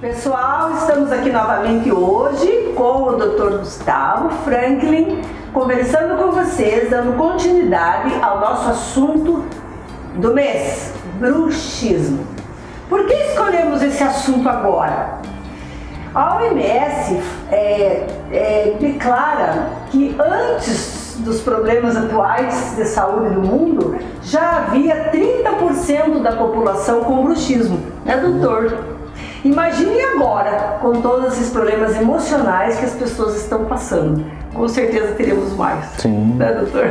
Pessoal, estamos aqui novamente hoje com o Dr. Gustavo Franklin, conversando com vocês, dando continuidade ao nosso assunto do mês, bruxismo. Por que escolhemos esse assunto agora? A OMS declara que antes dos problemas atuais de saúde do mundo, já havia 30% da população com bruxismo, né, doutor? Imagine agora, com todos esses problemas emocionais que as pessoas estão passando. Com certeza teremos mais. Sim. Né, doutor?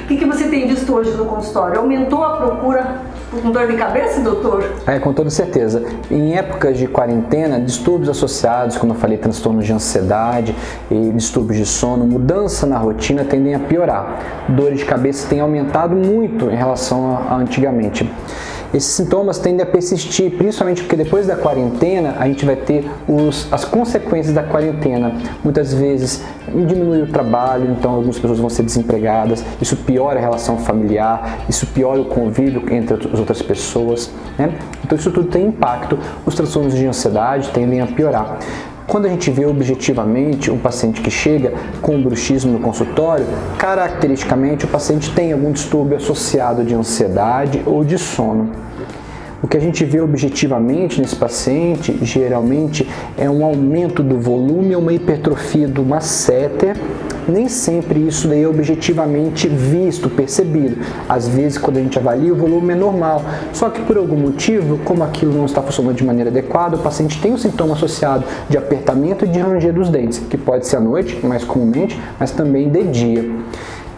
O que você tem visto hoje no consultório? Aumentou a procura com dor de cabeça, doutor? Com toda certeza. Em épocas de quarentena, distúrbios associados, como eu falei, transtornos de ansiedade e distúrbios de sono, mudança na rotina tendem a piorar. Dores de cabeça têm aumentado muito em relação a antigamente. Esses sintomas tendem a persistir, principalmente porque depois da quarentena a gente vai ter as consequências da quarentena. Muitas vezes diminui o trabalho, então algumas pessoas vão ser desempregadas, isso piora a relação familiar, isso piora o convívio entre as outras pessoas, né? Então isso tudo tem impacto. Os transtornos de ansiedade tendem a piorar. Quando a gente vê objetivamente um paciente que chega com bruxismo no consultório, caracteristicamente o paciente tem algum distúrbio associado de ansiedade ou de sono. O que a gente vê objetivamente nesse paciente, geralmente, é um aumento do volume ou uma hipertrofia do masseter. Nem sempre isso daí é objetivamente visto, percebido. Às vezes, quando a gente avalia, o volume é normal. Só que por algum motivo, como aquilo não está funcionando de maneira adequada, o paciente tem um sintoma associado de apertamento e de ranger dos dentes, que pode ser à noite, mais comumente, mas também de dia.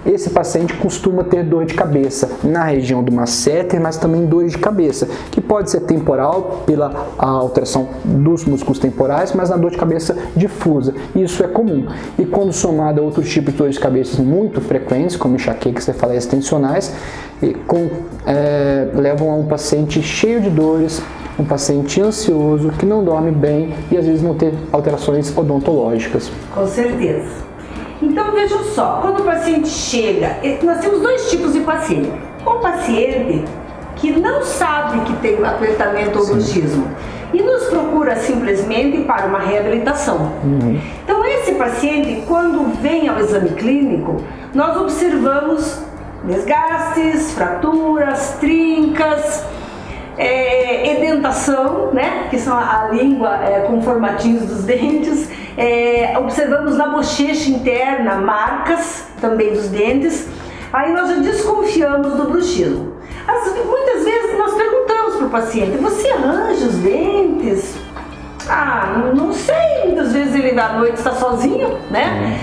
Esse paciente costuma ter dor de cabeça na região do masseter, mas também dor de cabeça, que pode ser temporal pela alteração dos músculos temporais, mas na dor de cabeça difusa. Isso é comum. E quando somado a outros tipos de dores de cabeça muito frequentes, como enxaqueca, cefaleias tensionais, levam a um paciente cheio de dores, um paciente ansioso, que não dorme bem e às vezes não ter alterações odontológicas. Com certeza. Então vejam só, quando o paciente chega, nós temos dois tipos de paciente. Um paciente que não sabe que tem apertamento ou bruxismo e nos procura simplesmente para uma reabilitação. Então esse paciente, quando vem ao exame clínico, nós observamos desgastes, fraturas, trincas, edentação, né, que são a língua com formatinhos dos dentes. Observamos na bochecha interna marcas também dos dentes. Aí nós já desconfiamos do bruxismo. Muitas vezes nós perguntamos para o paciente: você arranja os dentes? Não sei, muitas vezes ele à noite está sozinho, né?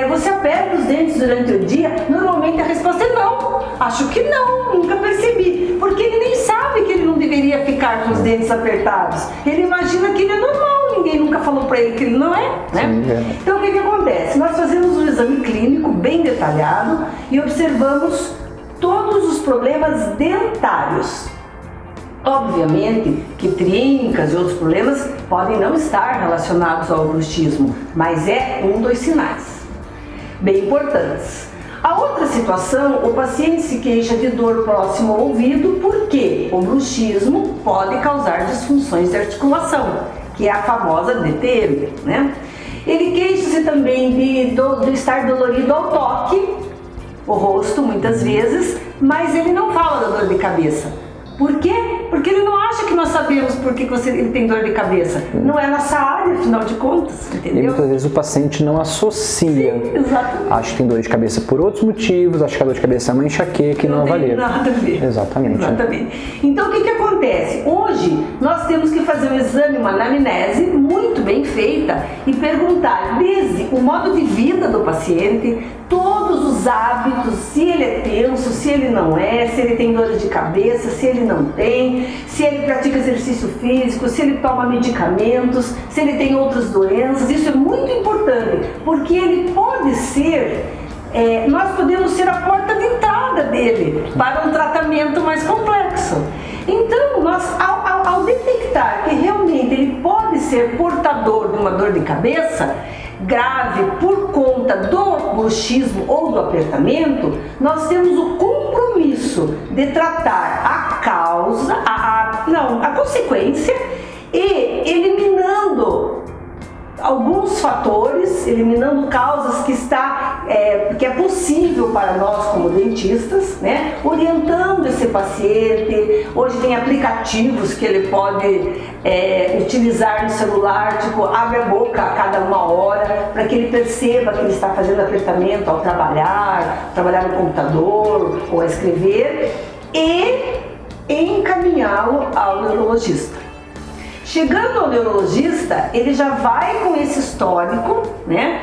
Você aperta os dentes durante o dia? Normalmente a resposta é não, acho que não, nunca percebi, porque ele nem sabe que ele não deveria ficar com os dentes apertados, ele imagina que ele é normal, ninguém nunca falou para ele que ele não é, né? Então o que acontece? Nós fazemos um exame clínico bem detalhado e observamos todos os problemas dentários. Obviamente que trincas e outros problemas podem não estar relacionados ao bruxismo, mas é um dos sinais bem importantes. A outra situação, o paciente se queixa de dor próximo ao ouvido porque o bruxismo pode causar disfunções de articulação, que é a famosa DTM, né? Ele queixa-se também de estar dolorido ao toque, o rosto muitas vezes, mas ele não fala da dor de cabeça. Por quê? Porque ele não acha que nós sabemos por que ele tem dor de cabeça. Não é nossa área, afinal de contas, entendeu? E muitas vezes o paciente não associa. Sim, exatamente. Acha que tem dor de cabeça por outros motivos, acha que a dor de cabeça é uma enxaqueca e não avalia. Não tem nada a ver. Exatamente. Exatamente. Então o que acontece? Hoje nós temos que fazer um exame, uma anamnese muito bem feita e perguntar desde o modo de vida do paciente, todos os hábitos, se ele é tenso, se ele não é, se ele tem dores de cabeça, se ele não tem, se ele pratica exercício físico, se ele toma medicamentos, se ele tem outras doenças. Isso é muito importante, porque ele pode ser, nós podemos ser a porta de entrada dele para um tratamento mais complexo. Então, nós, ao detectar que realmente ele pode ser portador de uma dor de cabeça grave por conta do bruxismo ou do apertamento, nós temos o compromisso de tratar a causa, a consequência e eliminando alguns fatores, eliminando causas que é possível para nós como dentistas, né? Orientando esse paciente. Hoje tem aplicativos que ele pode utilizar no celular, tipo, abre a boca a cada 1 hora, para que ele perceba que ele está fazendo apertamento ao trabalhar no computador ou a escrever, e encaminhá-lo ao neurologista. Chegando ao neurologista, ele já vai com esse histórico, né?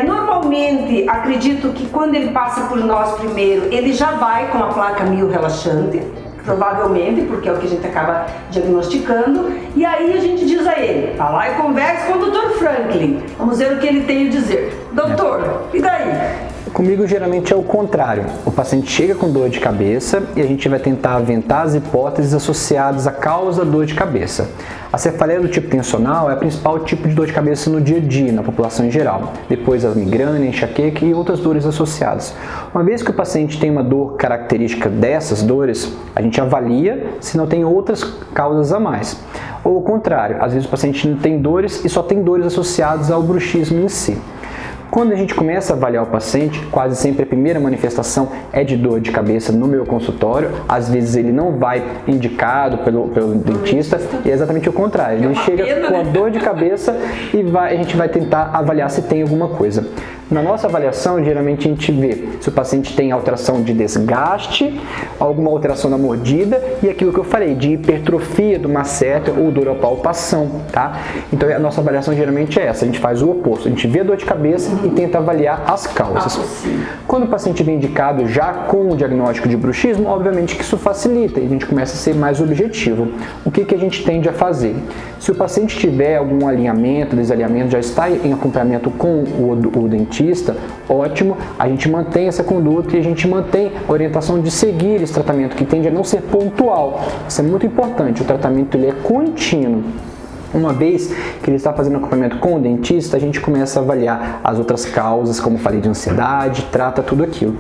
Normalmente, acredito que quando ele passa por nós primeiro, ele já vai com a placa mio-relaxante, provavelmente, porque é o que a gente acaba diagnosticando, e aí a gente diz a ele, vai lá e conversa com o Dr. Franklin, vamos ver o que ele tem a dizer. Doutor, e daí? Comigo geralmente é o contrário. O paciente chega com dor de cabeça e a gente vai tentar aventar as hipóteses associadas à causa da dor de cabeça. A cefaleia do tipo tensional é o principal tipo de dor de cabeça no dia a dia, na população em geral. Depois a migrânia, enxaqueca e outras dores associadas. Uma vez que o paciente tem uma dor característica dessas dores, a gente avalia se não tem outras causas a mais. Ou o contrário, às vezes o paciente não tem dores e só tem dores associadas ao bruxismo em si. Quando a gente começa a avaliar o paciente, quase sempre a primeira manifestação é de dor de cabeça no meu consultório. Às vezes ele não vai indicado pelo dentista e é exatamente o contrário. Ele chega com a dor de cabeça e a gente vai tentar avaliar se tem alguma coisa. Na nossa avaliação, geralmente a gente vê se o paciente tem alteração de desgaste, alguma alteração na mordida e aquilo que eu falei, de hipertrofia do masseter ou duropalpação, tá? Então a nossa avaliação geralmente é essa, a gente faz o oposto, a gente vê a dor de cabeça e tenta avaliar as causas. Quando o paciente vem indicado já com o diagnóstico de bruxismo, obviamente que isso facilita e a gente começa a ser mais objetivo. O que a gente tende a fazer? Se o paciente tiver algum alinhamento, desalinhamento, já está em acompanhamento com o dentista, ótimo, a gente mantém essa conduta e a gente mantém a orientação de seguir esse tratamento, que tende a não ser pontual. Isso é muito importante, o tratamento ele é contínuo. Uma vez que ele está fazendo acompanhamento com o dentista, a gente começa a avaliar as outras causas, como falei, de ansiedade, trata tudo aquilo.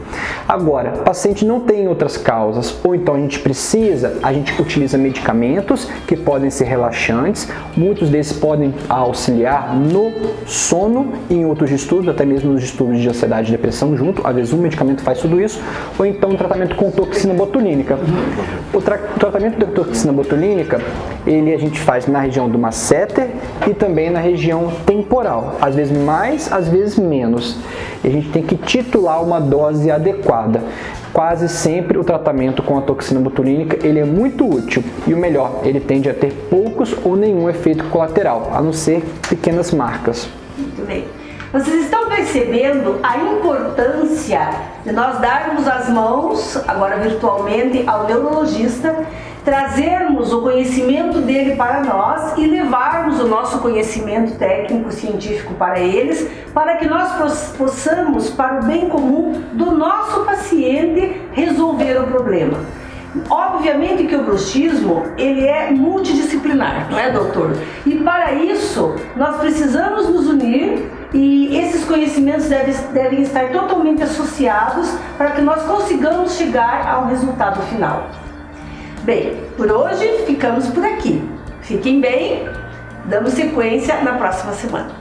Agora, o paciente não tem outras causas, ou então a gente utiliza medicamentos que podem ser relaxantes, muitos desses podem auxiliar no sono e em outros estudos, até mesmo nos estudos de ansiedade e depressão junto, às vezes um medicamento faz tudo isso, ou então um tratamento com toxina botulínica. O tratamento da toxina botulínica, a gente faz na região do masseter e também na região temporal, às vezes mais, às vezes menos. E a gente tem que titular uma dose adequada. Quase sempre o tratamento com a toxina botulínica ele é muito útil e o melhor, ele tende a ter poucos ou nenhum efeito colateral, a não ser pequenas marcas. Muito bem. Vocês estão percebendo a importância de nós darmos as mãos, agora virtualmente, ao neurologista, trazermos o conhecimento dele para nós e levarmos o nosso conhecimento técnico, científico para eles, para que nós possamos, para o bem comum do nosso paciente, resolver o problema. Obviamente que o bruxismo, ele é multidisciplinar, não é, doutor? E para isso, nós precisamos nos unir e esses conhecimentos devem estar totalmente associados para que nós consigamos chegar ao resultado final. Bem, por hoje ficamos por aqui. Fiquem bem, damos sequência na próxima semana.